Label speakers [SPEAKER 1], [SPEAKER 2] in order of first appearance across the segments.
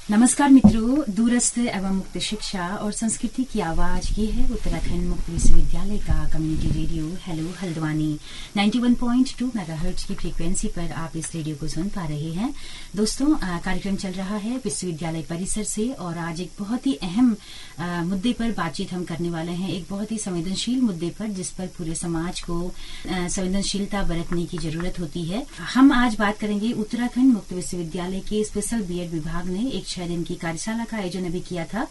[SPEAKER 1] नमस्कार मित्रों, दूरस्थ एवं मुक्त शिक्षा और संस्कृति की आवाज ये है उत्तराखंड मुक्त विश्वविद्यालय का community radio hello Haldwani 91.2 megahertz की फ्रीक्वेंसी पर आप इस रेडियो को सुन पा रहे हैं। दोस्तों, कार्यक्रम चल रहा है विश्वविद्यालय परिसर से और आज एक बहुत ही अहम मुद्दे पर बातचीत हम करने वाले हैं, एक बहुत ही संवेदनशील मुद्दे पर जिस पर पूरे समाज को संवेदनशीलता बरतने की जरूरत होती है। हम आज बात करेंगे उत्तराखंड मुक्त विश्वविद्यालय के स्पेशल बीएड विभाग ने एक 6 दिन की कार्यशाला का आयोजन अभी किया था,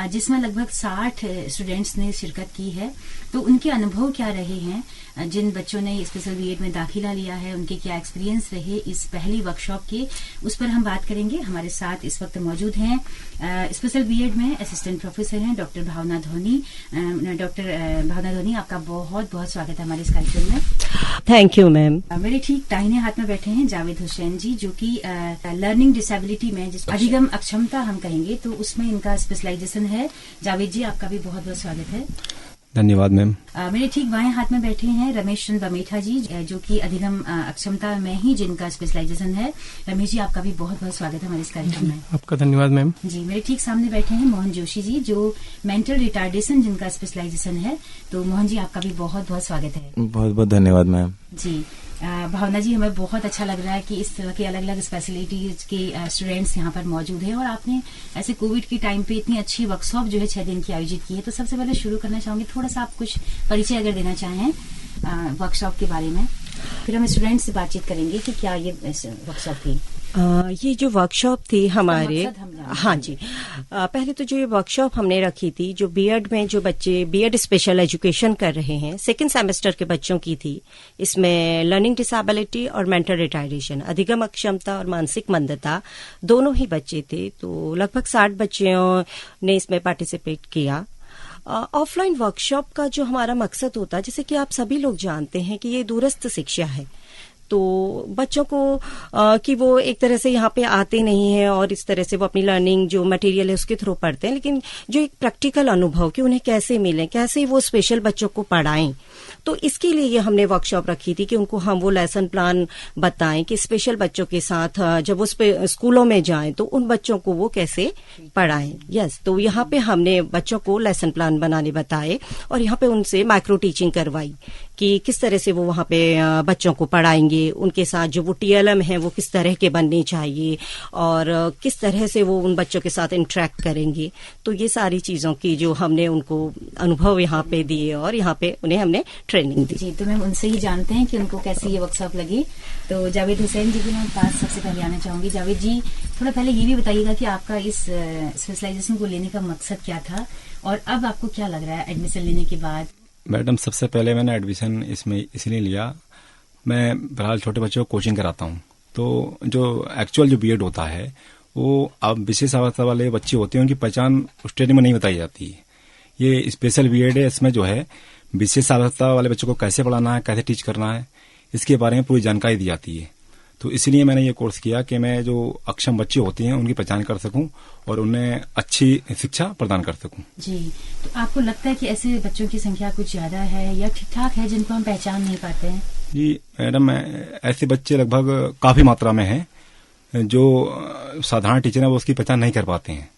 [SPEAKER 1] जिसमें लगभग 60 स्टूडेंट्स ने शिरकत की है। तो उनके अनुभव क्या रहे हैं, जिन बच्चों ने स्पेशल बीएड में दाखिला लिया है उनके क्या एक्सपीरियंस रहे इस पहली वर्कशॉप के, उस पर हम बात करेंगे। हमारे साथ इस वक्त मौजूद हैं स्पेशल बीएड में असिस्टेंट प्रोफेसर हैं डॉक्टर भावना धोनी। डॉक्टर भावना धोनी, आपका बहुत बहुत स्वागत है हमारे इस कार्यक्रम में।
[SPEAKER 2] Thank you ma'am.
[SPEAKER 1] मेरे ठीक दाहिने हाथ में बैठे हैं जावेद हुसैन जी, जो कि लर्निंग डिसेबिलिटी में जिस अधिगम अक्षमता हम कहेंगे तो उसमें इनका स्पेशलाइजेशन है। जावेद जी, आपका भी बहुत बहुत स्वागत है।
[SPEAKER 3] धन्यवाद मैम।
[SPEAKER 1] मेरे ठीक बाएं हाथ में बैठे हैं रमेश चंद्र बमेठा जी, जो कि अधिगम अक्षमता में ही जिनका स्पेशलाइजेशन है। रमेश जी, आपका भी बहुत बहुत स्वागत है हमारे इस कार्यक्रम में।
[SPEAKER 3] आपका धन्यवाद मैम।
[SPEAKER 1] जी, मेरे ठीक सामने बैठे हैं मोहन जोशी जी, जो मेंटल रिटार्डेशन जिनका स्पेशलाइजेशन है। तो मोहन जी, आपका भी बहुत बहुत स्वागत है।
[SPEAKER 3] बहुत बहुत धन्यवाद मैम।
[SPEAKER 1] जी, भावना जी, हमें बहुत अच्छा लग रहा है कि इस तरह के अलग अलग स्पेशलिटीज के स्टूडेंट्स यहाँ पर मौजूद हैं और आपने ऐसे कोविड के टाइम पे इतनी अच्छी वर्कशॉप जो है 6 दिन की आयोजित की है। तो सबसे पहले शुरू करना चाहूंगी, थोड़ा सा आप कुछ परिचय अगर देना चाहें वर्कशॉप के बारे में, फिर हम स्टूडेंट्स से बातचीत करेंगे कि क्या ये वर्कशॉप थी।
[SPEAKER 2] ये जो वर्कशॉप थी हमारे, हाँ जी, पहले तो जो ये वर्कशॉप हमने रखी थी, जो बीएड में जो बच्चे बीएड स्पेशल एजुकेशन कर रहे हैं, सेकंड सेमेस्टर के बच्चों की थी। इसमें लर्निंग डिसेबिलिटी और मेंटल रिटार्डेशन, अधिगम अक्षमता और मानसिक मंदता, दोनों ही बच्चे थे। तो लगभग 60 बच्चों ने इसमें पार्टिसिपेट किया। ऑफलाइन वर्कशॉप का जो हमारा मकसद होता है, जैसे कि आप सभी लोग जानते हैं कि ये दूरस्थ शिक्षा है, तो बच्चों को कि वो एक तरह से यहाँ पे आते नहीं है और इस तरह से वो अपनी लर्निंग जो मटेरियल है उसके थ्रू पढ़ते हैं, लेकिन जो एक प्रैक्टिकल अनुभव कि उन्हें कैसे मिले, कैसे वो स्पेशल बच्चों को पढ़ाएं, तो इसके लिए ये हमने वर्कशॉप रखी थी कि उनको हम वो लेसन प्लान बताएं कि स्पेशल बच्चों के साथ जब वो स्कूलों में जाएं तो उन बच्चों को वो कैसे पढ़ाएं। यस, तो यहाँ पे हमने बच्चों को लेसन प्लान बनाने बताए और यहाँ पे उनसे माइक्रो टीचिंग करवाई कि किस तरह से वो वहाँ पे बच्चों को पढ़ाएंगे, उनके साथ जो वो टीएलएम है वो किस तरह के बनने चाहिए और किस तरह से वो उन बच्चों के साथ इंटरेक्ट करेंगे। तो ये सारी चीजों की जो हमने उनको अनुभव यहाँ पे दिए और यहाँ पे उन्हें हमने ट्रेनिंग दी।
[SPEAKER 1] जी, तो मैम उनसे ही जानते हैं कि उनको कैसी ये वर्कशॉप लगी। तो जावेद हुसैन जी के मैं पास सबसे पहले आना चाहूंगी। जावेद जी, थोड़ा पहले ये भी बताइएगा कि आपका इस स्पेशलाइजेशन को लेने का मकसद क्या था और अब आपको क्या लग रहा है एडमिशन लेने के बाद।
[SPEAKER 3] मैडम, सबसे पहले मैंने एडमिशन इसमें इसलिए लिया, मैं बहरहाल छोटे बच्चों को कोचिंग कराता हूँ, तो जो एक्चुअल जो बीएड होता है वो अब विशेष अवस्था वाले बच्चे होते हैं, उनकी पहचान उस ट्रेनिंग में नहीं बताई जाती है। ये स्पेशल बीएड है, इसमें जो है विशेष अवस्था वाले बच्चों को कैसे पढ़ाना है, कैसे टीच करना है, इसके बारे में पूरी जानकारी दी जाती है। तो इसलिए मैंने ये कोर्स किया कि मैं जो अक्षम बच्चे होते हैं उनकी पहचान कर सकूं और उन्हें अच्छी शिक्षा प्रदान कर सकूं।
[SPEAKER 1] जी, तो आपको लगता है कि ऐसे बच्चों की संख्या कुछ ज्यादा है या ठीक ठाक है जिनको हम पहचान नहीं पाते हैं?
[SPEAKER 3] जी मैडम, ऐसे बच्चे लगभग काफी मात्रा में हैं जो साधारण टीचर है वो उसकी पहचान नहीं कर पाते हैं।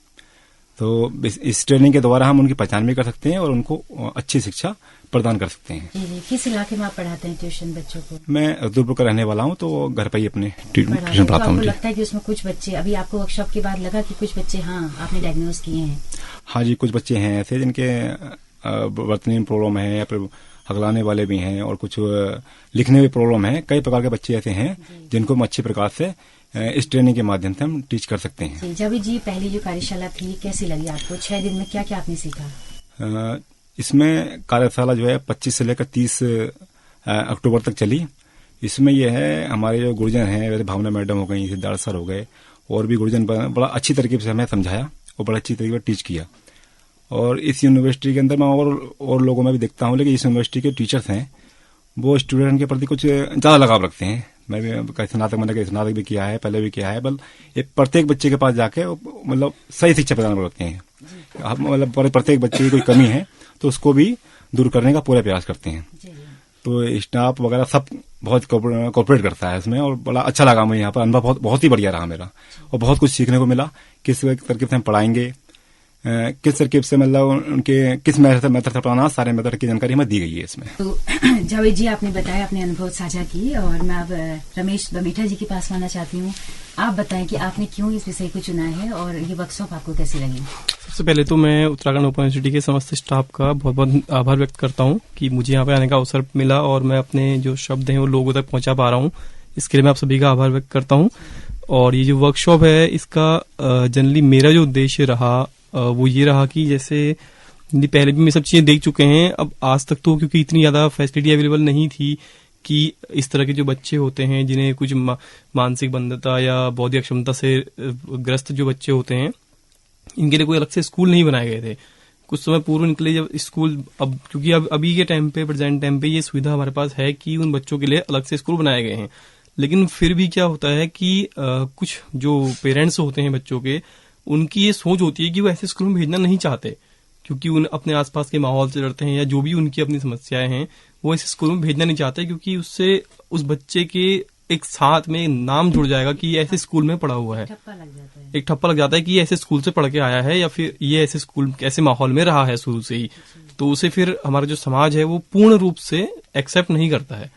[SPEAKER 3] तो इस ट्रेनिंग के द्वारा हम उनकी पहचान भी कर सकते हैं और उनको अच्छी शिक्षा प्रदान कर सकते हैं।
[SPEAKER 1] जी, किस इलाके में आप पढ़ाते हैं ट्यूशन बच्चों को?
[SPEAKER 3] मैं रुद्रपुर का रहने वाला हूँ, तो घर पर ही अपने ट्यूशन पढ़ाता हूँ।
[SPEAKER 1] आपको लगता है कि उसमें कुछ बच्चे, अभी आपको वर्कशॉप के बाद लगा कि कुछ बच्चे हाँ आपने डायग्नोज किए हैं?
[SPEAKER 3] हाँ जी, कुछ बच्चे हैं ऐसे जिनके वर्तनी में प्रॉब्लम है या फिर हगलाने वाले भी हैं और कुछ लिखने में प्रॉब्लम है। कई प्रकार के बच्चे ऐसे हैं जिनको हम अच्छी प्रकार से इस ट्रेनिंग के माध्यम से हम टीच कर सकते हैं।
[SPEAKER 1] जावेद जी, पहली जो कार्यशाला थी कैसी लगी आपको? 6 दिन में क्या क्या आपने सीखा?
[SPEAKER 3] इसमें कार्यशाला जो है 25 से लेकर 30 अक्टूबर तक चली। इसमें यह है हमारे जो गुरुजन हैं, जैसे भावना मैडम हो गई, सिद्धार्थ सर हो गए और भी गुरुजन बड़ा अच्छी तरीके से हमें समझाया और बड़ा अच्छी तरीके से टीच किया। और इस यूनिवर्सिटी के अंदर मैं और लोगों में भी देखता हूँ, लेकिन इस यूनिवर्सिटी के टीचर्स हैं वो स्टूडेंट के प्रति कुछ ज्यादा लगाव रखते हैं। मैं भी स्नातक मैंने स्नातक भी किया है, पहले भी किया है, बल प्रत्येक बच्चे के पास जाके मतलब सही शिक्षा प्रदान करते हैं। मतलब प्रत्येक बच्चे की कोई कमी है तो उसको भी दूर करने का पूरा प्रयास करते हैं। तो स्टाफ वगैरह सब बहुत कोऑपरेट करता है इसमें और बड़ा अच्छा लगा मुझे। यहाँ पर अनुभव बहुत ही बढ़िया रहा मेरा और बहुत कुछ सीखने को मिला किस तरकीब से हम पढ़ाएंगे, किस तरकीब से मतलब उनके किस मेथड से पढ़ाना, सारे मेथड की जानकारी हमें दी गई है इसमें।
[SPEAKER 1] तो जावेद जी, आपने बताया, अपने अनुभव साझा की, और मैं अब रमेश बमेठा जी के पास आना चाहती हूँ। आप बताएं कि आपने क्यों इस विषय को चुना है और ये वर्कशॉप आपको कैसी लगी?
[SPEAKER 4] सबसे पहले तो मैं उत्तराखंड ओपन यूनिवर्सिटी के समस्त स्टाफ का बहुत बहुत आभार व्यक्त करता हूँ कि मुझे यहाँ पे आने का अवसर मिला और मैं अपने जो शब्द हैं वो लोगों तक पहुंचा पा रहा हूँ। इसके लिए मैं आप सभी का आभार व्यक्त करता हूँ। और ये जो वर्कशॉप है, इसका जनरली मेरा जो उद्देश्य रहा वो ये रहा कि जैसे पहले भी मैं सब चीजें देख चुके हैं, अब आज तक तो क्योंकि इतनी ज्यादा फैसिलिटी अवेलेबल नहीं थी कि इस तरह के जो बच्चे होते हैं जिन्हें कुछ मानसिक बंधता या बौद्धिक अक्षमता से ग्रस्त जो बच्चे होते हैं, इनके लिए कोई अलग से स्कूल नहीं बनाए गए थे। कुछ समय पूर्व निकले जब स्कूल, अब क्योंकि अब अभी के टाइम पे, प्रेजेंट टाइम पे ये सुविधा हमारे पास है कि उन बच्चों के लिए अलग से स्कूल बनाए गए हैं। लेकिन फिर भी क्या होता है कि कुछ जो पेरेंट्स होते हैं बच्चों के, उनकी ये सोच होती है कि वो ऐसे स्कूल में भेजना नहीं चाहते, क्योंकि उन अपने आसपास के माहौल से डरते हैं या जो भी उनकी अपनी समस्याएं हैं, वो ऐसे स्कूल में भेजना नहीं चाहते, क्योंकि उससे उस बच्चे के एक साथ में नाम जुड़ जाएगा कि ये ऐसे स्कूल में पढ़ा हुआ है, एक ठप्पा लग जाता है कि ये ऐसे स्कूल से पढ़ के आया है या फिर ये ऐसे स्कूल ऐसे माहौल में रहा है शुरू से ही। तो उसे फिर हमारा जो समाज है वो पूर्ण रूप से एक्सेप्ट नहीं करता है।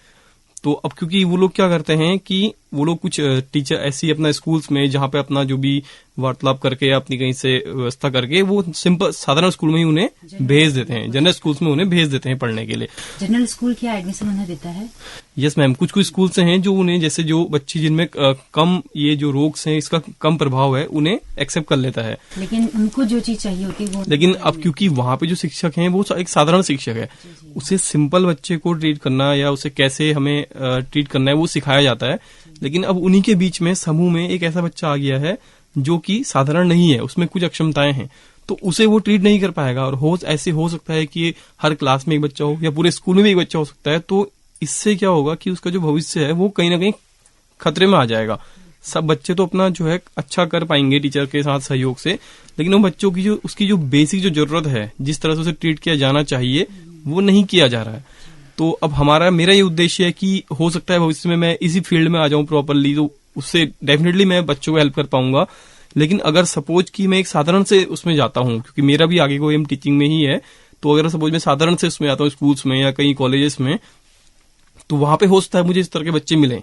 [SPEAKER 4] तो अब क्योंकि वो लोग क्या करते हैं कि वो लोग कुछ टीचर ऐसी अपना स्कूल्स में जहाँ पे अपना जो भी वार्तालाप करके या अपनी कहीं से व्यवस्था करके वो सिंपल साधारण स्कूल में ही उन्हें भेज देते हैं, जनरल स्कूल्स में उन्हें भेज देते हैं पढ़ने के लिए।
[SPEAKER 1] जनरल स्कूल क्या एडमिशन उन्हें देता है?
[SPEAKER 4] यस मैम, कुछ कुछ स्कूल्स हैं जो उन्हें, जैसे जो बच्चे जिनमें कम ये जो रोग हैं इसका कम प्रभाव है, उन्हें एक्सेप्ट कर लेता है।
[SPEAKER 1] लेकिन उनको जो चीज चाहिए होती है वो, लेकिन
[SPEAKER 4] अब क्योंकि वहाँ पे जो शिक्षक हैं वो एक साधारण शिक्षक है, उसे सिंपल बच्चे को ट्रीट करना या उसे कैसे हमें ट्रीट करना है वो सिखाया जाता है। लेकिन अब उन्हीं के बीच में समूह में एक ऐसा बच्चा आ गया है जो कि साधारण नहीं है, उसमें कुछ अक्षमताएं हैं, तो उसे वो ट्रीट नहीं कर पाएगा। और ऐसे हो सकता है कि हर क्लास में एक बच्चा हो या पूरे स्कूल में भी एक बच्चा हो सकता है। तो इससे क्या होगा कि उसका जो भविष्य है वो कहीं ना कहीं खतरे में आ जाएगा। सब बच्चे तो अपना जो है अच्छा कर पाएंगे टीचर के साथ सहयोग से, लेकिन वो बच्चों की जो उसकी जो बेसिक जो जरूरत है, जिस तरह से उसे ट्रीट किया जाना चाहिए, वो नहीं किया जा रहा है। तो अब मेरा ये उद्देश्य है कि हो सकता है भविष्य में मैं इसी फील्ड में आ जाऊं प्रॉपरली, तो उससे डेफिनेटली मैं बच्चों को हेल्प कर पाऊंगा। लेकिन अगर सपोज कि मैं एक साधारण से उसमें जाता हूं, क्योंकि मेरा भी आगे को एम टीचिंग में ही है, तो अगर सपोज मैं साधारण से उसमें आता हूं स्कूल्स में या कहीं कॉलेजेस में, तो वहां पे हो सकता है मुझे इस तरह के बच्चे मिलें।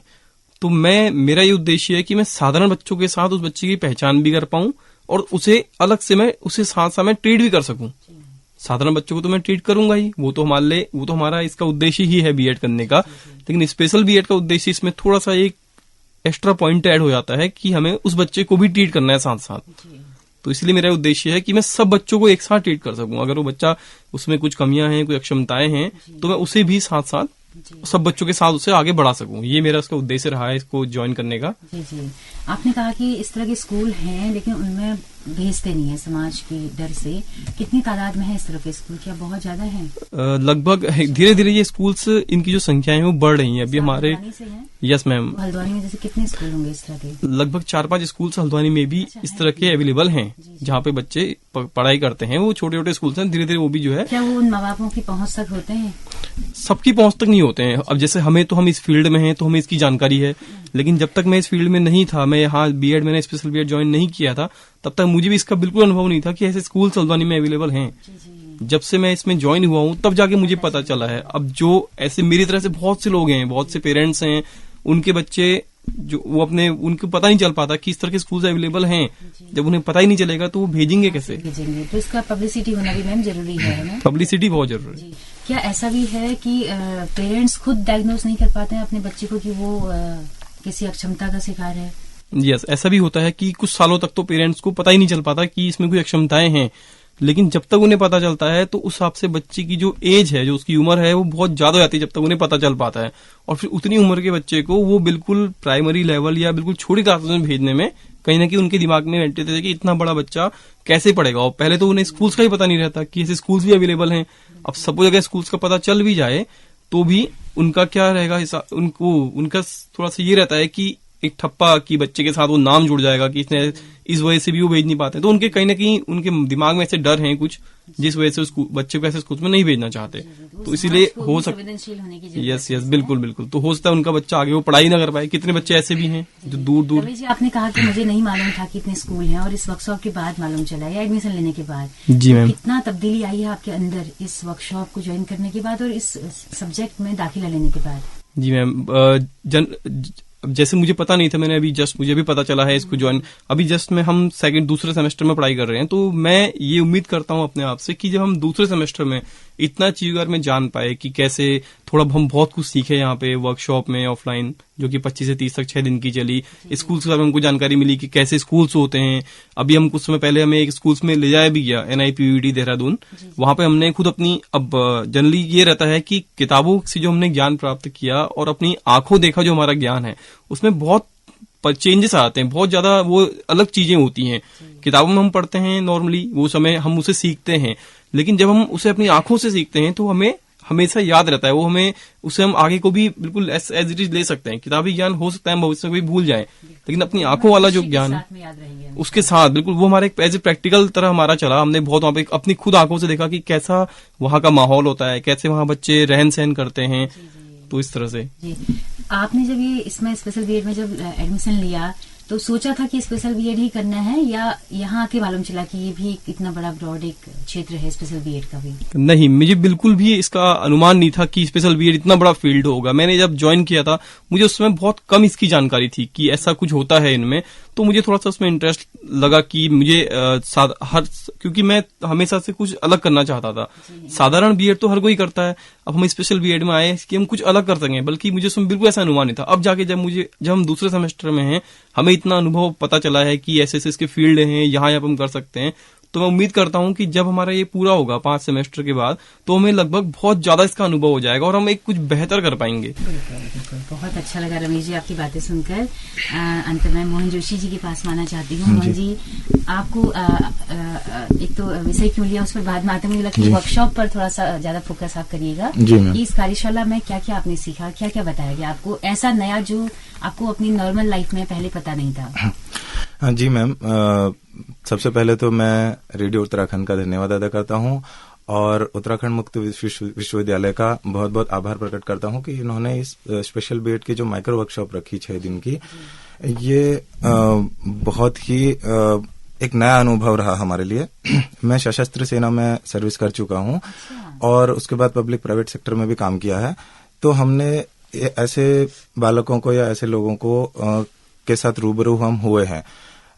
[SPEAKER 4] तो मेरा ये उद्देश्य है कि मैं साधारण बच्चों के साथ उस बच्चे की पहचान भी कर पाऊं और उसे अलग से मैं उसे साथ साथ में ट्रीट भी कर सकूं। साधारण बच्चों को तो मैं ट्रीट करूंगा ही, वो तो हमारा इसका उद्देश्य ही है बीएड करने का। लेकिन स्पेशल बीएड का उद्देश्य इसमें थोड़ा सा एक एक्स्ट्रा पॉइंट ऐड हो जाता है कि हमें उस बच्चे को भी ट्रीट करना है साथ साथ। तो इसलिए मेरा उद्देश्य है कि मैं सब बच्चों को एक साथ ट्रीट कर सकूं। अगर वो बच्चा उसमें कुछ कमियां हैं, कुछ अक्षमताएं हैं, तो मैं उसे भी साथ साथ सब बच्चों के साथ उसे आगे बढ़ा सकूं। ये मेरा उसका उद्देश्य रहा है इसको ज्वाइन करने का।
[SPEAKER 1] जी, आपने कहा कि इस तरह के स्कूल हैं लेकिन उनमें भेजते नहीं है समाज के डर से। कितनी तादाद में है इस तरह के स्कूल? क्या बहुत ज्यादा है?
[SPEAKER 4] लगभग धीरे धीरे ये स्कूल्स, इनकी जो संख्या है वो बढ़ रही है। अभी हमारे यस मैम,
[SPEAKER 1] हल्द्वानी में जैसे कितने स्कूल होंगे इस तरह के?
[SPEAKER 4] लगभग 4-5 स्कूल हल्द्वानी में भी इस तरह के अवेलेबल हैं, जहाँ पे बच्चे पढ़ाई करते हैं। वो छोटे छोटे स्कूल हैं, धीरे धीरे वो भी जो है।
[SPEAKER 1] क्या वो उन माँ बापों की पहुंच तक होते हैं?
[SPEAKER 4] सबकी पहुंच तक नहीं होते हैं। अब जैसे हम इस फील्ड में हैं तो हमें इसकी जानकारी है, लेकिन जब तक मैं इस फील्ड में नहीं था, मैं यहाँ बीएड, मैंने स्पेशल बीएड ज्वाइन नहीं किया था, तब तक मुझे भी इसका बिल्कुल अनुभव नहीं था कि ऐसे स्कूल हल्द्वानी में अवेलेबल हैं। जब से मैं इसमें ज्वाइन हुआ हूँ तब जाके मुझे पता चला है। अब जो ऐसे मेरी तरह से बहुत से लोग हैं, बहुत से पेरेंट्स हैं, उनके बच्चे जो वो उनको पता नहीं चल पाता कि इस तरह के स्कूल अवेलेबल हैं। जब उन्हें पता ही नहीं चलेगा तो वो भेजेंगे कैसे?
[SPEAKER 1] तो इसका पब्लिसिटी होना भी मैम जरूरी है ना?
[SPEAKER 4] पब्लिसिटी बहुत जरूरी है।
[SPEAKER 1] क्या ऐसा भी है कि पेरेंट्स खुद डायग्नोज नहीं कर पाते हैं अपने बच्चे को कि वो किसी अक्षमता का शिकार है?
[SPEAKER 4] यस, ऐसा भी होता है कि कुछ सालों तक तो पेरेंट्स को पता ही नहीं चल पाता कि इसमें कोई अक्षमताएं हैं। लेकिन जब तक उन्हें पता चलता है तो उस हिसाब से बच्चे की जो एज है, जो उसकी उम्र है, वो बहुत ज्यादा हो जाती है जब तक उन्हें पता चल पाता है। और फिर उतनी उम्र के बच्चे को वो बिल्कुल प्राइमरी लेवल या बिल्कुल छोटी क्लासेस में भेजने में कहीं ना कहीं उनके दिमाग में बैठे थे कि इतना बड़ा बच्चा कैसे पढ़ेगा। और पहले तो उन्हें स्कूल्स का ही पता नहीं रहता कि ऐसे स्कूल्स भी अवेलेबल हैं। अब सपोज अगर स्कूल्स का पता चल भी जाए तो भी उनका क्या रहेगा, उनका थोड़ा सा ये रहता है कि एक ठप्पा कि बच्चे के साथ वो नाम जुड़ जाएगा कि इसने इस वजह से भी वो भेज नहीं पाते, तो उनके कहीं ना कहीं उनके दिमाग में ऐसे डर हैं कुछ, जिस वजह से उस बच्चे को ऐसे स्कूल में नहीं भेजना चाहते। तो इसीलिए हो सकता, यस बिल्कुल बिल्कुल, तो हो सकता है उनका बच्चा आगे वो पढ़ाई ना कर पाए। कितने बच्चे ऐसे भी हैं जो दूर दूर।
[SPEAKER 1] जी, आपने कहा कि मुझे नहीं मालूम था कि इतने स्कूल हैं, और इस वर्कशॉप के बाद मालूम चला, या एडमिशन लेने के बाद।
[SPEAKER 4] जी मैम।
[SPEAKER 1] कितना तब्दीली आई है आपके अंदर इस वर्कशॉप को ज्वाइन करने के बाद और इस सब्जेक्ट में दाखिला लेने के बाद?
[SPEAKER 4] जी मैम, जैसे मुझे पता नहीं था, मैंने अभी जस्ट, मुझे भी पता चला है इसको ज्वाइन, अभी जस्ट में हम दूसरे सेमेस्टर में पढ़ाई कर रहे हैं। तो मैं ये उम्मीद करता हूँ अपने आप से कि जब हम दूसरे सेमेस्टर में इतना चीज अगर मैं जान पाए कि कैसे थोड़ा हम बहुत कुछ सीखे यहाँ पे वर्कशॉप में ऑफलाइन, जो कि 25 से 30 तक 6 दिन की चली। स्कूल से हमको जानकारी मिली कि कैसे स्कूल्स होते हैं। अभी हम कुछ समय पहले हमें एक स्कूल्स में ले जाया भी गया, NIPUET देहरादून। वहां पे हमने खुद अपनी, अब जनरली ये रहता है कि किताबों से जो हमने ज्ञान प्राप्त किया और अपनी आंखों देखा जो हमारा ज्ञान है, उसमें बहुत चेंजेस आते हैं, बहुत ज्यादा वो अलग चीजें होती हैं। किताबों में हम पढ़ते हैं नॉर्मली, वो समय हम उसे सीखते हैं, लेकिन जब हम उसे अपनी आंखों से सीखते हैं तो हमें हमेशा याद रहता है वो, हमें उसे हम आगे को भी बिल्कुल एज इट इज ले सकते हैं। किताबी ज्ञान हो सकता है हम भविष्य में भी भूल जाएं, लेकिन अपनी आंखों वाला जो ज्ञान है उसके साथ बिल्कुल वो हमारे एज ए प्रैक्टिकल तरह हमारा चला। हमने बहुत वहां पे अपनी खुद आंखों से देखा कि कैसा वहां का माहौल होता है, कैसे वहां बच्चे रहन सहन करते हैं। तो इस तरह से
[SPEAKER 1] जी। आपने जब ये इसमें स्पेशल बीएड में जब एडमिशन लिया तो सोचा था कि स्पेशल बीएड ही करना है, या यहाँ आके मालूम चला कि ये भी इतना बड़ा ब्रॉड एक क्षेत्र है स्पेशल बीएड का भी?
[SPEAKER 4] नहीं, मुझे बिल्कुल भी इसका अनुमान नहीं था कि स्पेशल बीएड इतना बड़ा फील्ड होगा। मैंने जब ज्वाइन किया था मुझे उस समय बहुत कम इसकी जानकारी थी कि ऐसा कुछ होता है इनमें, तो मुझे थोड़ा सा उसमें इंटरेस्ट लगा कि मुझे क्योंकि मैं हमेशा से कुछ अलग करना चाहता था। साधारण बीएड तो हर कोई करता है, अब हम स्पेशल बीएड में आए कि हम कुछ अलग कर सकें, बल्कि मुझे उसमें बिल्कुल ऐसा अनुमान नहीं था। अब जाके जब हम दूसरे सेमेस्टर में हैं, हमें इतना अनुभव पता चला है कि ऐसे ऐसे इसके फील्ड हैं, यहाँ हम कर सकते हैं। तो मैं उम्मीद करता हूँ कि जब हमारा ये पूरा होगा 5 सेमेस्टर के बाद, तो हमें लगभग बहुत ज्यादा इसका अनुभव हो जाएगा और हम एक कुछ बेहतर कर पाएंगे।
[SPEAKER 1] बिल्कुल, बहुत अच्छा लगा रमेश जी आपकी बातें सुनकर। अंत में मोहन जोशी जी के पास आना चाहती हूँ। मोहन जी, आपको एक तो विषय क्यों लिया उस पर बाद में आते, मुझे लगता है वर्कशॉप पर थोड़ा सा ज्यादा फोकस आप करिएगा कि इस कार्यशाला में क्या क्या आपने सीखा, क्या क्या बताया गया आपको ऐसा नया जो आपको अपनी नॉर्मल लाइफ में पहले पता नहीं था?
[SPEAKER 5] हाँ जी मैम, सबसे पहले तो मैं रेडियो उत्तराखंड का धन्यवाद अदा करता हूँ और उत्तराखंड मुक्त विश्वविद्यालय का बहुत बहुत आभार प्रकट करता हूँ कि इन्होंने इस स्पेशल बीएड की जो माइक्रो वर्कशॉप रखी 6 दिन की, ये बहुत ही एक नया अनुभव रहा हमारे लिए। मैं सशस्त्र सेना में सर्विस कर चुका हूँ और उसके बाद पब्लिक प्राइवेट सेक्टर में भी काम किया है। तो हमने ऐसे बालकों को या ऐसे लोगों को के साथ रूबरू हम हुए हैं।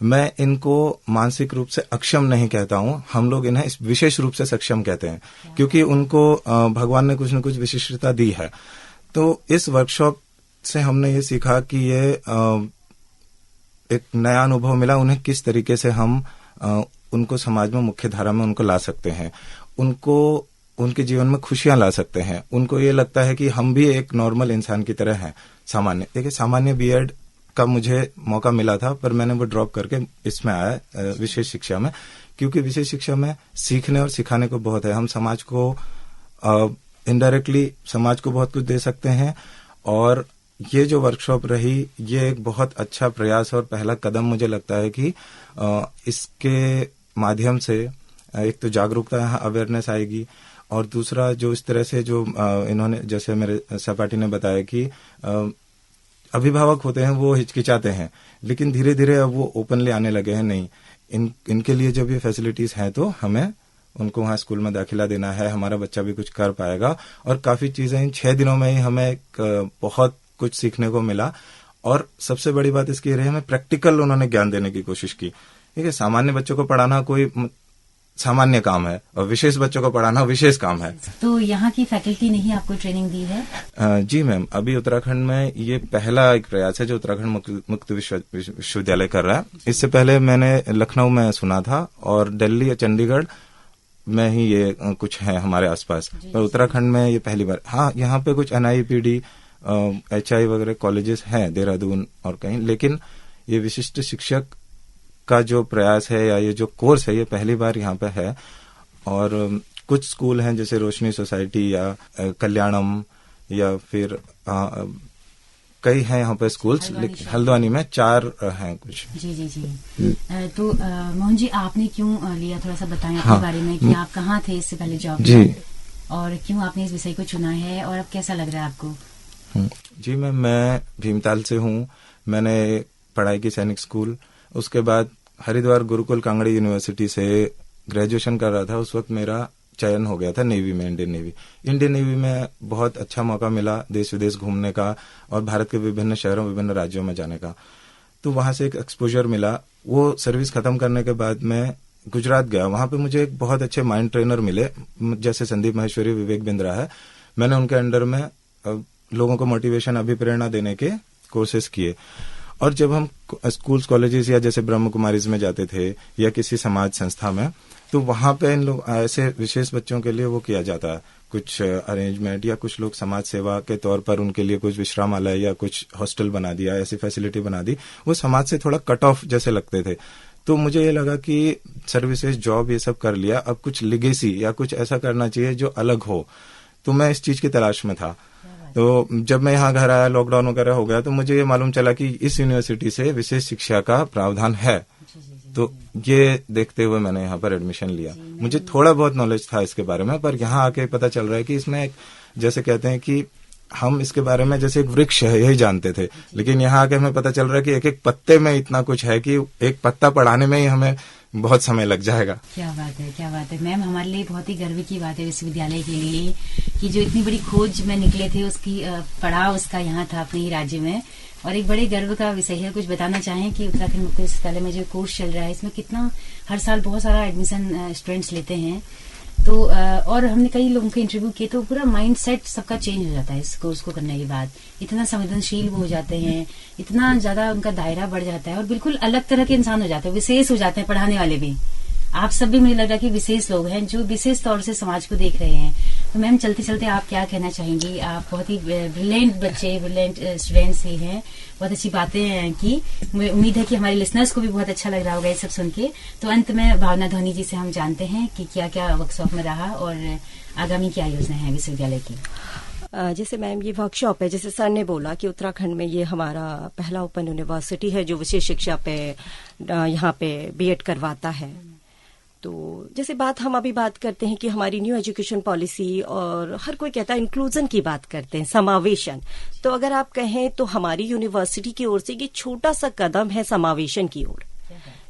[SPEAKER 5] मैं इनको मानसिक रूप से अक्षम नहीं कहता हूं, हम लोग इन्हें विशेष रूप से सक्षम कहते हैं, क्योंकि उनको भगवान ने कुछ न कुछ विशिष्टता दी है। तो इस वर्कशॉप से हमने ये सीखा कि ये एक नया अनुभव मिला, उन्हें किस तरीके से हम उनको समाज में मुख्य धारा में उनको ला सकते हैं, उनको उनके जीवन में खुशियां ला सकते हैं। उनको ये लगता है कि हम भी एक नॉर्मल इंसान की तरह हैं, सामान्य। देखिए, सामान्य बीएड का मुझे मौका मिला था, पर मैंने वो ड्रॉप करके इसमें आया विशेष शिक्षा में, क्योंकि विशेष शिक्षा में सीखने और सिखाने को बहुत है। हम समाज को इनडायरेक्टली समाज को बहुत कुछ दे सकते हैं, और ये जो वर्कशॉप रही ये एक बहुत अच्छा प्रयास और पहला कदम मुझे लगता है कि इसके माध्यम से एक तो जागरूकता, अवेयरनेस आएगी, और दूसरा जो इस तरह से जो इन्होंने, जैसे मेरे सहपाठी ने बताया कि अभिभावक होते हैं वो हिचकिचाते हैं, लेकिन धीरे धीरे अब वो ओपनली आने लगे हैं। नहीं, इनके लिए जब ये फैसिलिटीज हैं तो हमें उनको वहाँ स्कूल में दाखिला देना है, हमारा बच्चा भी कुछ कर पाएगा। और काफी चीजें इन 6 दिनों में ही हमें बहुत कुछ सीखने को मिला। और सबसे बड़ी बात इसकी रही, हमें प्रैक्टिकल उन्होंने ज्ञान देने की कोशिश की। ठीक है, सामान्य बच्चों को पढ़ाना कोई सामान्य काम है और विशेष बच्चों को पढ़ाना विशेष काम है।
[SPEAKER 1] तो यहाँ की फैकल्टी ने ही आपको ट्रेनिंग दी है?
[SPEAKER 5] जी मैम, अभी उत्तराखंड में ये पहला एक प्रयास है जो उत्तराखंड मुक्त विश्वविद्यालय कर रहा है। इससे पहले मैंने लखनऊ में सुना था और दिल्ली या चंडीगढ़ में ही ये कुछ है हमारे आसपास, पर उत्तराखंड में ये पहली बार। हाँ, यहाँ पे कुछ NIPD HI वगैरह कॉलेजेस हैं देहरादून और कहीं, लेकिन ये विशिष्ट शिक्षक का जो प्रयास है या ये जो कोर्स है ये पहली बार यहाँ पे है। और कुछ स्कूल हैं जैसे रोशनी सोसाइटी या कल्याणम या फिर कई हैं यहाँ पे स्कूल्स, लेकिन हल्द्वानी में 4 हैं कुछ।
[SPEAKER 1] जी जी जी। तो मोहन जी, आपने क्यों लिया, थोड़ा सा बताएं अपने बारे में कि आप कहाँ थे इससे पहले जॉब में, और क्यों आपने इस विषय को चुना है, और अब कैसा लग रहा है आपको?
[SPEAKER 5] जी मैम, मैं भीमताल से हूँ। मैंने पढ़ाई की सैनिक स्कूल, उसके बाद हरिद्वार गुरुकुल कांगड़ी यूनिवर्सिटी से ग्रेजुएशन कर रहा था। उस वक्त मेरा चयन हो गया था नेवी में, इंडियन नेवी में बहुत अच्छा मौका मिला देश विदेश घूमने का और भारत के विभिन्न शहरों, विभिन्न राज्यों में जाने का। तो वहां से एक एक्सपोजर मिला। वो सर्विस खत्म करने के बाद मैं गुजरात गया। वहां पे मुझे एक बहुत अच्छे माइंड ट्रेनर मिले, जैसे संदीप महेश्वरी, विवेक बिंद्रा है। मैंने उनके अंडर में लोगों को मोटिवेशन, अभिप्रेरणा देने के कोर्सेज किए। और जब हम स्कूल्स, कॉलेजेस या जैसे ब्रह्म कुमारीज में जाते थे या किसी समाज संस्था में, तो वहां पे इन लोग ऐसे विशेष बच्चों के लिए वो किया जाता है कुछ अरेंजमेंट, या कुछ लोग समाज सेवा के तौर पर उनके लिए कुछ विश्रामालय या कुछ हॉस्टल बना दिया, ऐसी फैसिलिटी बना दी। वो समाज से थोड़ा कट ऑफ जैसे लगते थे। तो मुझे ये लगा कि सर्विसेज, जॉब, ये सब कर लिया, अब कुछ लिगेसी या कुछ ऐसा करना चाहिए जो अलग हो। तो मैं इस चीज की तलाश में था। तो जब मैं यहाँ घर आया, लॉकडाउन वगैरह हो गया, तो मुझे ये मालूम चला कि इस यूनिवर्सिटी से विशेष शिक्षा का प्रावधान है। तो ये देखते हुए मैंने यहाँ पर एडमिशन लिया। मुझे थोड़ा बहुत नॉलेज था इसके बारे में, पर यहाँ आके पता चल रहा है कि इसमें जैसे कहते हैं कि हम इसके बारे में जैसे एक वृक्ष है यही जानते थे, लेकिन यहाँ आके हमें पता चल रहा है कि एक एक पत्ते में इतना कुछ है कि एक पत्ता पढ़ाने में ही हमें बहुत समय लग जाएगा।
[SPEAKER 1] क्या बात है, क्या बात है मैम। हमारे लिए बहुत ही गर्व की बात है विश्वविद्यालय के लिए कि जो इतनी बड़ी खोज में निकले थे, उसकी पड़ाव उसका यहाँ था अपने ही राज्य में, और एक बड़े गर्व का विषय है। कुछ बताना चाहें कि उत्तराखंड मुक्त विश्वविद्यालय में जो कोर्स चल रहा है, इसमें कितना हर साल बहुत सारा एडमिशन स्टूडेंट्स लेते हैं, तो और हमने कई लोगों के इंटरव्यू किए, तो पूरा माइंड सेट सबका चेंज हो जाता है इस कोर्स को करने के बाद। इतना संवेदनशील वो हो जाते हैं, इतना ज्यादा उनका दायरा बढ़ जाता है, और बिल्कुल अलग तरह के इंसान हो जाते हैं, विशेष हो जाते हैं पढ़ाने वाले भी। आप सब भी मुझे लग रहा है कि विशेष लोग हैं जो विशेष तौर से समाज को देख रहे हैं। तो मैम, चलते चलते आप क्या कहना चाहेंगी? आप बहुत ही ब्रिलियंट बच्चे, ब्रिलियंट स्टूडेंट्स ही हैं, बहुत अच्छी बातें हैं की। उम्मीद है कि हमारे लिसनर्स को भी बहुत अच्छा लग रहा होगा ये सब सुन के। तो अंत में भावना धोनी जी से हम जानते हैं कि क्या क्या वर्कशॉप में रहा और आगामी क्या योजना है विश्वविद्यालय की।
[SPEAKER 2] जैसे मैम, ये वर्कशॉप है, जैसे सर ने बोला कि उत्तराखंड में ये हमारा पहला ओपन यूनिवर्सिटी है जो विशेष शिक्षा पे यहाँ पे बीएड करवाता है। तो जैसे हम अभी बात करते हैं कि हमारी न्यू एजुकेशन पॉलिसी, और हर कोई कहता है इंक्लूजन की बात करते हैं, समावेशन। तो अगर आप कहें तो हमारी यूनिवर्सिटी की ओर से ये छोटा सा कदम है समावेशन की ओर।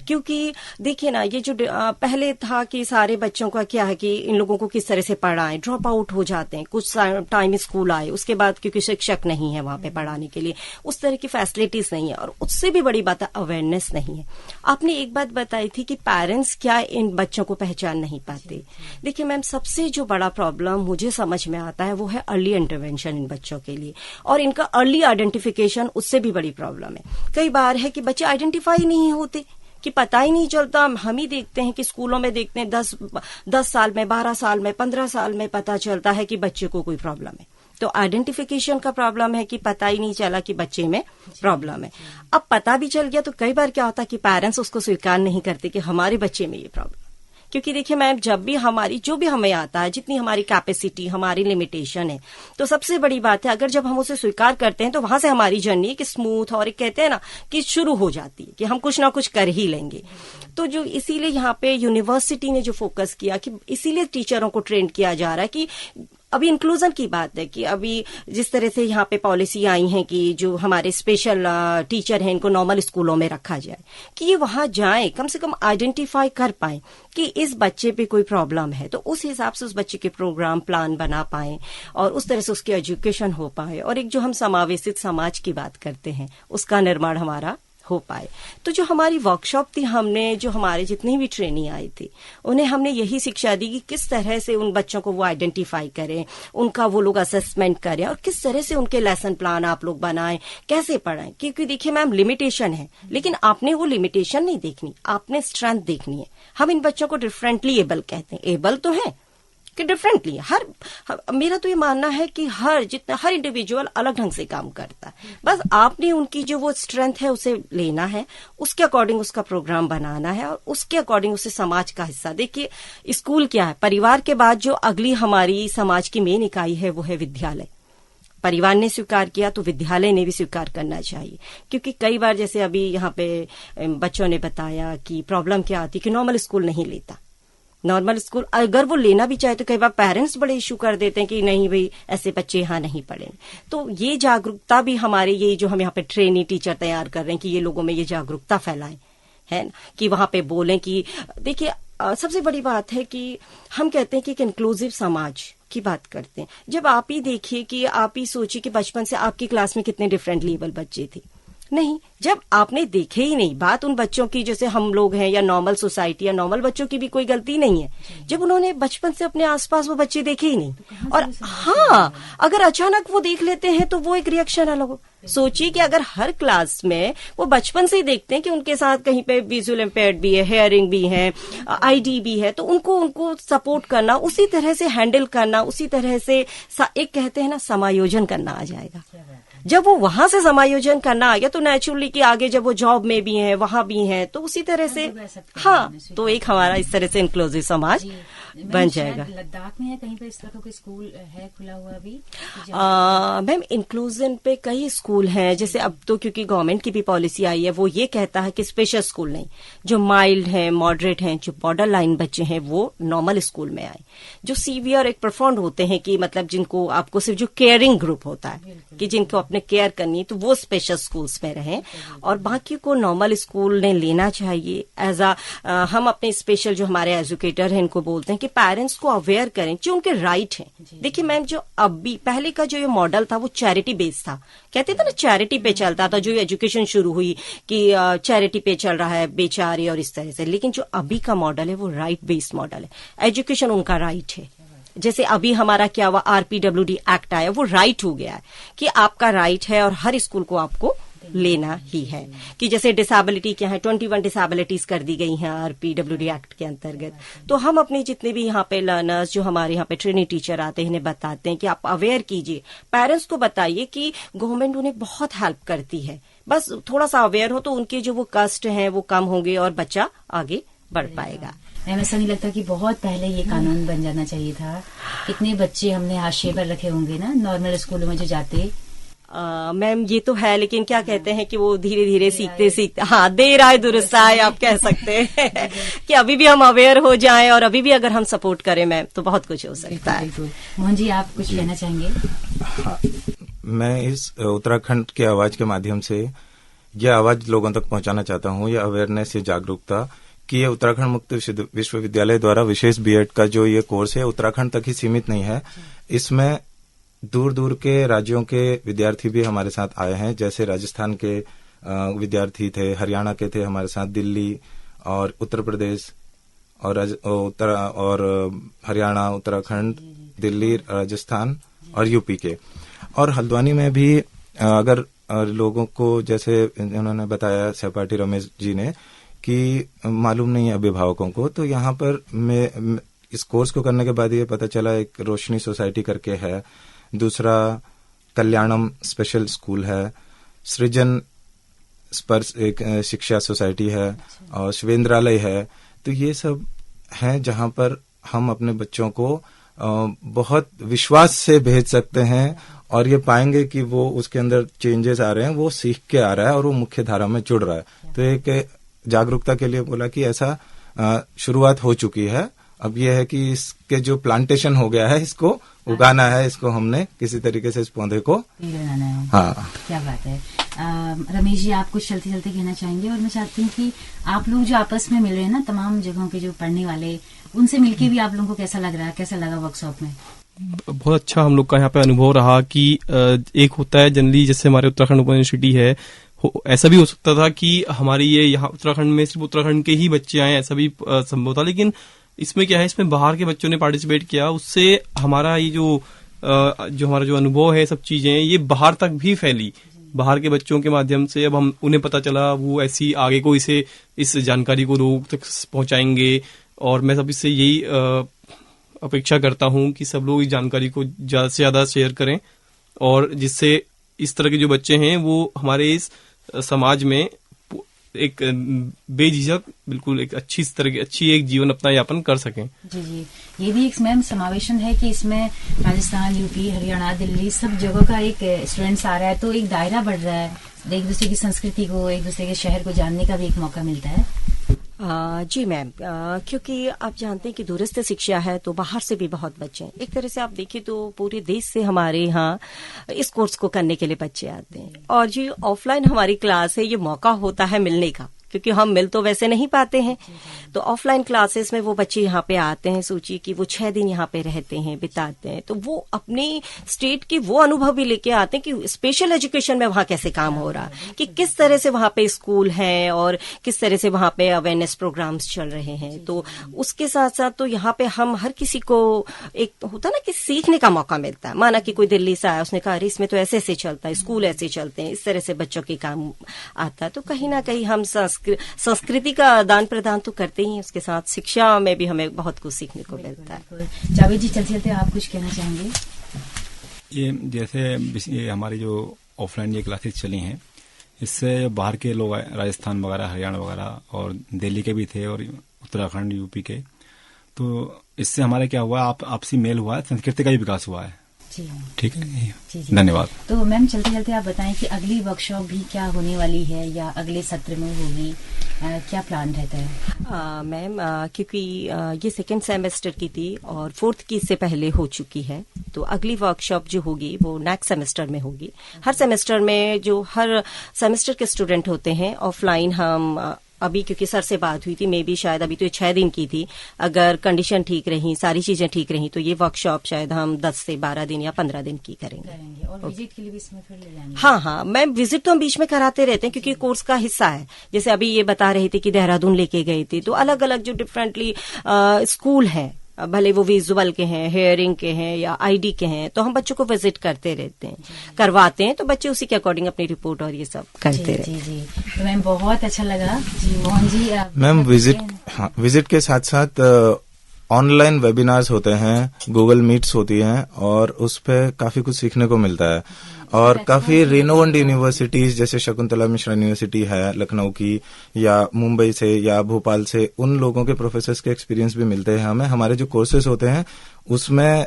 [SPEAKER 2] क्योंकि देखिए ना, ये जो पहले था कि सारे बच्चों का क्या है कि इन लोगों को किस तरह से पढ़ाएं, ड्रॉप आउट हो जाते हैं, कुछ टाइम स्कूल आए, उसके बाद क्योंकि शिक्षक नहीं है वहां पे पढ़ाने के लिए, उस तरह की फैसिलिटीज नहीं है, और उससे भी बड़ी बात है अवेयरनेस नहीं है। आपने एक बात बताई थी कि पेरेंट्स क्या इन बच्चों को पहचान नहीं पाते। देखिए मैम, सबसे जो बड़ा प्रॉब्लम मुझे समझ में आता है वो है अर्ली इंटरवेंशन इन बच्चों के लिए, और इनका अर्ली आइडेंटिफिकेशन उससे भी बड़ी प्रॉब्लम है। कई बार है कि बच्चे आइडेंटिफाई नहीं होते, कि पता ही नहीं चलता। हम ही देखते हैं कि स्कूलों में देखते हैं 10 साल में, 12 साल में, 15 साल में पता चलता है कि बच्चे को कोई प्रॉब्लम है। तो आइडेंटिफिकेशन का प्रॉब्लम है कि पता ही नहीं चला कि बच्चे में प्रॉब्लम है। अब पता भी चल गया तो कई बार क्या होता है कि पेरेंट्स उसको स्वीकार नहीं करते कि हमारे बच्चे में ये प्रॉब्लम। क्योंकि देखिए मैम, जब भी हमारी जो भी हमें आता है, जितनी हमारी कैपेसिटी, हमारी लिमिटेशन है, तो सबसे बड़ी बात है अगर जब हम उसे स्वीकार करते हैं तो वहां से हमारी जर्नी एक स्मूथ और एक कहते हैं ना कि शुरू हो जाती है कि हम कुछ ना कुछ कर ही लेंगे। तो जो इसीलिए यहाँ पे यूनिवर्सिटी ने जो फोकस किया कि इसीलिए टीचरों को ट्रेन किया जा रहा है कि अभी इंक्लूजन की बात है कि अभी जिस तरह से यहाँ पे पॉलिसी आई है कि जो हमारे स्पेशल टीचर हैं इनको नॉर्मल स्कूलों में रखा जाए, कि ये वहां जाएं, कम से कम आइडेंटिफाई कर पाएं कि इस बच्चे पे कोई प्रॉब्लम है, तो उस हिसाब से उस बच्चे के प्रोग्राम प्लान बना पाएं और उस तरह से उसकी एजुकेशन हो पाए, और एक जो हम समावेशित समाज की बात करते हैं उसका निर्माण हमारा हो पाए। तो जो हमारी वर्कशॉप थी, हमने जो हमारे जितने भी ट्रेनी आए थे उन्हें हमने यही शिक्षा दी कि किस तरह से उन बच्चों को वो आइडेंटिफाई करें, उनका वो लोग असेसमेंट करें, और किस तरह से उनके लेसन प्लान आप लोग बनाएं, कैसे पढ़ाएं। क्योंकि देखिए मैम, लिमिटेशन है, लेकिन आपने वो लिमिटेशन नहीं देखनी, आपने स्ट्रेंथ देखनी है। हम इन बच्चों को डिफरेंटली एबल कहते हैं, एबल तो है कि डिफरेंटली मेरा तो ये मानना है कि हर इंडिविजुअल अलग ढंग से काम करता है। बस आपने उनकी जो वो स्ट्रेंथ है उसे लेना है, उसके अकॉर्डिंग उसका प्रोग्राम बनाना है, और उसके अकॉर्डिंग उसे समाज का हिस्सा। देखिए स्कूल क्या है, परिवार के बाद जो अगली हमारी समाज की मेन इकाई है वो है विद्यालय। परिवार ने स्वीकार किया तो विद्यालय ने भी स्वीकार करना चाहिए, क्योंकि कई बार जैसे अभी यहाँ पे बच्चों ने बताया कि प्रॉब्लम क्या आती है कि नॉर्मल स्कूल नहीं लेता। नॉर्मल स्कूल अगर वो लेना भी चाहे तो कई बार पेरेंट्स बड़े इशू कर देते हैं कि नहीं भाई ऐसे बच्चे यहाँ नहीं पढ़ेंगे। तो ये जागरूकता भी हमारे, ये जो हम यहाँ पे ट्रेनी टीचर तैयार कर रहे हैं कि ये लोगों में ये जागरूकता फैलाएं, है ना, कि वहां पे बोलें कि देखिए सबसे बड़ी बात है कि हम कहते हैं कि एक इंक्लूसिव समाज की बात करते हैं। जब आप ही देखिए कि आप ही सोचिए कि बचपन से आपकी क्लास में कितने डिफरेंट लेवल बच्चे थे, नहीं, जब आपने देखे ही नहीं, बात उन बच्चों की जैसे हम लोग हैं या नॉर्मल सोसाइटी या नॉर्मल बच्चों की भी कोई गलती नहीं है, जब उन्होंने बचपन से अपने आसपास वो बच्चे देखे ही नहीं। और हाँ, अगर अचानक वो देख लेते हैं तो वो एक रिएक्शन अलग हो। सोचिए कि अगर हर क्लास में वो बचपन से ही देखते हैं कि उनके साथ कहीं पे विजुअल इम्पेयर्ड भी है, हेयरिंग भी है, आईडी भी है, तो उनको सपोर्ट करना, उसी तरह से हैंडल करना, उसी तरह से एक कहते हैं ना समायोजन करना आ जाएगा। जब वो वहां से समायोजन करना आ गया तो नेचुरली कि आगे जब वो जॉब में भी है, वहां भी है, तो उसी तरह से हाँ, तो एक हमारा इस तरह से इंक्लूसिव समाज बन जाएगा।
[SPEAKER 1] लद्दाख में है कहीं पे इस तरह का कोई स्कूल है खुला हुआ अभी?
[SPEAKER 2] मैम इंक्लूजन पे कई स्कूल हैं, जैसे अब तो क्योंकि गवर्नमेंट की भी पॉलिसी आई है, वो ये कहता है कि स्पेशल स्कूल नहीं, जो माइल्ड है, मॉडरेट हैं, जो बॉर्डर लाइन बच्चे हैं वो नॉर्मल स्कूल में आए। जो सीवियर एक प्रोफाउंड होते हैं कि मतलब जिनको आपको सिर्फ जो केयरिंग ग्रुप होता है कि जिनको अपने केयर करनी, तो वो स्पेशल स्कूल्स में रहें और बाकी को नॉर्मल स्कूल ने लेना चाहिए। एज हम अपने स्पेशल जो हमारे एजुकेटर हैं इनको बोलते हैं कि पेरेंट्स को अवेयर करें जो उनके राइट हैं। देखिए मैम, जो अभी पहले का जो ये मॉडल था वो चैरिटी बेस्ड था, कहते थे ना चैरिटी पे चलता था, जो एजुकेशन शुरू हुई कि चैरिटी पे चल रहा है बेचारे और इस तरह से। लेकिन जो अभी का मॉडल है वो राइट बेस्ड मॉडल है, एजुकेशन उनका राइट है। जैसे अभी हमारा क्या हुआ, RPWD एक्ट आया, वो राइट हो गया है कि आपका राइट है और हर स्कूल को आपको लेना ही है। कि जैसे डिसेबिलिटी क्या है, 21 डिसेबिलिटीज कर दी गई हैं RPWD एक्ट के अंतर्गत। तो हम अपने जितने भी यहाँ पे लर्नर्स जो हमारे यहाँ पे ट्रेनिंग टीचर आते हैं इन्हें बताते हैं कि आप अवेयर कीजिए, पेरेंट्स को बताइए कि गवर्नमेंट उन्हें बहुत हेल्प करती है, बस थोड़ा सा अवेयर हो तो उनके जो वो कष्ट हैं वो कम होंगे और बच्चा आगे बढ़ पाएगा।
[SPEAKER 1] ऐसा नहीं लगता कि बहुत पहले ये कानून बन जाना चाहिए था? कितने बच्चे हमने आशय पर रखे होंगे ना नॉर्मल स्कूलों में जो जाते।
[SPEAKER 2] मैम ये तो है, लेकिन क्या कहते हैं कि वो धीरे धीरे सीखते हाँ, देर आए दुरुस्त आए आप कह सकते हैं कि अभी भी हम अवेयर हो जाएं और अभी भी अगर हम सपोर्ट करें मैम तो बहुत कुछ हो सकता है।
[SPEAKER 1] मोहन जी, आप कुछ कहना चाहेंगे?
[SPEAKER 5] हाँ, मैं इस उत्तराखंड की आवाज के माध्यम से ये आवाज लोगों तक पहुंचाना चाहता हूँ, ये अवेयरनेस, ये जागरूकता कि ये उत्तराखंड मुक्त विश्वविद्यालय द्वारा विशेष बीएड का जो ये कोर्स है उत्तराखंड तक ही सीमित नहीं है। इसमें दूर दूर के राज्यों के विद्यार्थी भी हमारे साथ आए हैं, जैसे राजस्थान के विद्यार्थी थे, हरियाणा के थे हमारे साथ, दिल्ली और उत्तर प्रदेश और हरियाणा, उत्तराखंड, दिल्ली, राजस्थान और यूपी के। और हल्द्वानी में भी अगर लोगों को, जैसे उन्होंने बताया सहपाठी रमेश जी ने, कि मालूम नहीं है अभिभावकों को, तो यहाँ पर मैं इस कोर्स को करने के बाद ये पता चला एक रोशनी सोसाइटी करके है, दूसरा कल्याणम स्पेशल स्कूल है, सृजन स्पर्श एक शिक्षा सोसाइटी है और शिवेंद्रालय है। तो ये सब हैं जहाँ पर हम अपने बच्चों को बहुत विश्वास से भेज सकते हैं और ये पाएंगे कि वो उसके अंदर चेंजेस आ रहे हैं, वो सीख के आ रहा है और वो मुख्य धारा में जुड़ रहा है। तो एक जागरूकता के लिए बोला कि ऐसा शुरुआत हो चुकी है। अब ये है कि इसके जो प्लांटेशन हो गया है इसको उगाना है, इसको हमने किसी तरीके से इस पौधे को
[SPEAKER 1] लगाना है।
[SPEAKER 5] हाँ,
[SPEAKER 1] क्या बात है। रमेश जी, आप कुछ चलते चलते कहना चाहेंगे? और मैं चाहती हूँ कि आप लोग जो आपस में मिल रहे हैं ना, तमाम जगहों के जो पढ़ने वाले, उनसे मिलके भी आप लोगों को कैसा लग रहा है, कैसा लगा वर्कशॉप में?
[SPEAKER 4] बहुत अच्छा हम लोग का यहाँ पे अनुभव रहा कि एक होता है जनरली, जैसे हमारे उत्तराखंड ओपन यूनिवर्सिटी है, ऐसा भी हो सकता था कि हमारी ये यहाँ उत्तराखंड में सिर्फ उत्तराखंड के ही बच्चे आए, ऐसा भी संभव था। लेकिन इसमें क्या है, इसमें बाहर के बच्चों ने पार्टिसिपेट किया, उससे हमारा ये जो हमारा जो अनुभव है, सब चीजें ये बाहर तक भी फैली, बाहर के बच्चों के माध्यम से। अब हम उन्हें पता चला, वो ऐसी आगे को इस जानकारी को लोगों तक पहुंचाएंगे। और मैं सब इससे यही अपेक्षा करता हूं कि सब लोग इस जानकारी को ज्यादा से ज्यादा शेयर करें और जिससे इस तरह के जो बच्चे हैं वो हमारे इस समाज में एक बेझिझक बिल्कुल एक अच्छी एक जीवन अपना यापन कर सकें।
[SPEAKER 1] जी जी, ये भी एक मैम समावेशन है कि इसमें राजस्थान, यूपी, हरियाणा, दिल्ली सब जगह का एक स्टूडेंट्स आ रहा है, तो एक दायरा बढ़ रहा है, एक दूसरे की संस्कृति को, एक दूसरे के शहर को जानने का भी एक मौका मिलता है।
[SPEAKER 2] जी मैम, क्योंकि आप जानते हैं कि दूरस्थ शिक्षा है तो बाहर से भी बहुत बच्चे हैं। एक तरह से आप देखिए तो पूरे देश से हमारे यहाँ इस कोर्स को करने के लिए बच्चे आते हैं, और जो ऑफलाइन हमारी क्लास है ये मौका होता है मिलने का, क्योंकि हम मिल तो वैसे नहीं पाते हैं। तो ऑफलाइन क्लासेस में वो बच्चे यहाँ पे आते हैं, सोचिए कि वो 6 दिन यहाँ पे रहते हैं, बिताते हैं, तो वो अपने स्टेट की वो अनुभव भी लेके आते हैं कि स्पेशल एजुकेशन में वहाँ कैसे काम हो रहा है, कि किस तरह से वहाँ पे स्कूल है और किस तरह से वहाँ पे अवेयरनेस प्रोग्राम्स चल रहे हैं। तो उसके साथ साथ तो यहाँ पे हम हर किसी को एक होता ना कि सीखने का मौका मिलता है। माना कि कोई दिल्ली से आया, उसने कहा अरे इसमें तो ऐसे ऐसे चलता है, स्कूल ऐसे चलते हैं, इस तरह से बच्चों के काम आता है। तो कहीं ना कहीं हम संस्कृति का आदान प्रदान तो करते ही हैं, उसके साथ शिक्षा में भी हमें बहुत कुछ सीखने को मिलता है।
[SPEAKER 1] जावेद जी, चलते चलते आप कुछ कहना चाहेंगे?
[SPEAKER 3] ये जैसे ये हमारी जो ऑफलाइन ये क्लासेस चली हैं, इससे बाहर के लोग राजस्थान वगैरह, हरियाणा वगैरह और दिल्ली के भी थे और उत्तराखंड, यूपी के, तो इससे हमारा क्या हुआ, आपसी मेल हुआ है, संस्कृति का भी विकास हुआ है।
[SPEAKER 1] जी
[SPEAKER 3] ठीक है,
[SPEAKER 1] जी जी,
[SPEAKER 3] धन्यवाद।
[SPEAKER 1] तो मैम चलते चलते आप बताएं कि अगली वर्कशॉप भी क्या होने वाली है या अगले सत्र में होगी, क्या प्लान रहता है?
[SPEAKER 2] मैम, क्योंकि ये सेकेंड सेमेस्टर की थी और 4th की इससे पहले हो चुकी है, तो अगली वर्कशॉप जो होगी वो नेक्स्ट सेमेस्टर में होगी। हर सेमेस्टर में जो हर सेमेस्टर के स्टूडेंट होते हैं ऑफलाइन, हम अभी क्योंकि सर से बात हुई थी, मे बी शायद अभी तो 6 दिन की थी, अगर कंडीशन ठीक रही, सारी चीजें ठीक रही, तो ये वर्कशॉप शायद हम 10 से 12 दिन या 15 दिन की करेंगे।
[SPEAKER 1] और विजिट के लिए भी इसमें फिर ले जाएंगे?
[SPEAKER 2] हाँ, मैम विजिट तो हम बीच में कराते रहते हैं, क्योंकि कोर्स का हिस्सा है। जैसे अभी ये बता रही थी कि देहरादून लेके गई थी, तो अलग अलग जो डिफरेंटली स्कूल हैं, भले वो विजुअल के हैं, हेयरिंग के हैं या आईडी के हैं, तो हम बच्चों को विजिट करते रहते हैं, करवाते हैं, तो बच्चे उसी के अकॉर्डिंग अपनी रिपोर्ट और ये सब करते रहते हैं।
[SPEAKER 1] जी, तो मैम बहुत अच्छा लगा जी। मोहन जी,
[SPEAKER 5] मैम विजिट के साथ साथ ऑनलाइन वेबिनार्स होते हैं, गूगल मीट्स होती हैं, और उस पे काफी कुछ सीखने को मिलता है। और काफी रिनोवेंड यूनिवर्सिटीज जैसे शकुंतला मिश्रा यूनिवर्सिटी है लखनऊ की, या मुंबई से या भोपाल से, उन लोगों के प्रोफेसर्स के एक्सपीरियंस भी मिलते हैं हमें। हमारे जो कोर्सेज होते हैं उसमें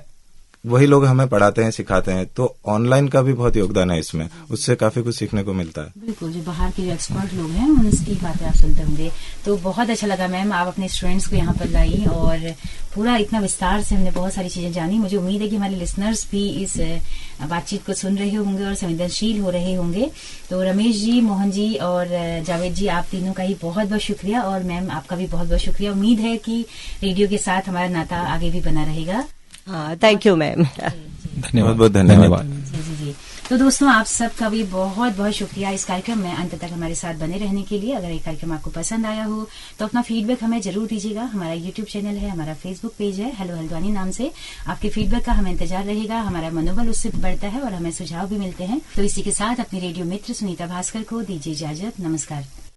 [SPEAKER 5] वही लोग हमें पढ़ाते हैं, सिखाते हैं, तो ऑनलाइन का भी बहुत योगदान है इसमें, उससे काफी कुछ सीखने को मिलता है।
[SPEAKER 1] बिल्कुल, जो बाहर के जो एक्सपर्ट लोग हैं उनकी बातें आप सुनते होंगे, तो बहुत अच्छा लगा मैम, आप अपने स्टूडेंट्स को यहाँ पर लाई और पूरा इतना विस्तार से हमने बहुत सारी चीजें जानी। मुझे उम्मीद है कि हमारे लिसनर्स भी इस बातचीत को सुन रहे होंगे और संवेदनशील हो रहे होंगे। तो रमेश जी, मोहन जी और जावेद जी, आप तीनों का ही बहुत बहुत शुक्रिया, और मैम आपका भी बहुत बहुत शुक्रिया। उम्मीद है कि रेडियो के साथ हमारा नाता आगे भी बना रहेगा।
[SPEAKER 2] हाँ, थैंक यू मैम।
[SPEAKER 3] धन्यवाद,
[SPEAKER 5] बहुत धन्यवाद।
[SPEAKER 1] जी जी जी। तो दोस्तों, आप सबका भी बहुत बहुत शुक्रिया इस कार्यक्रम में अंत तक हमारे साथ बने रहने के लिए। अगर ये कार्यक्रम आपको पसंद आया हो तो अपना फीडबैक हमें जरूर दीजिएगा। हमारा यूट्यूब चैनल है, हमारा फेसबुक पेज है, हेलो हल्द्वानी नाम से। आपके फीडबैक का हमें इंतजार रहेगा, हमारा मनोबल उससे बढ़ता है और हमें सुझाव भी मिलते हैं। तो इसी के साथ अपनी रेडियो मित्र सुनीता भास्कर को दीजिए इजाजत। नमस्कार।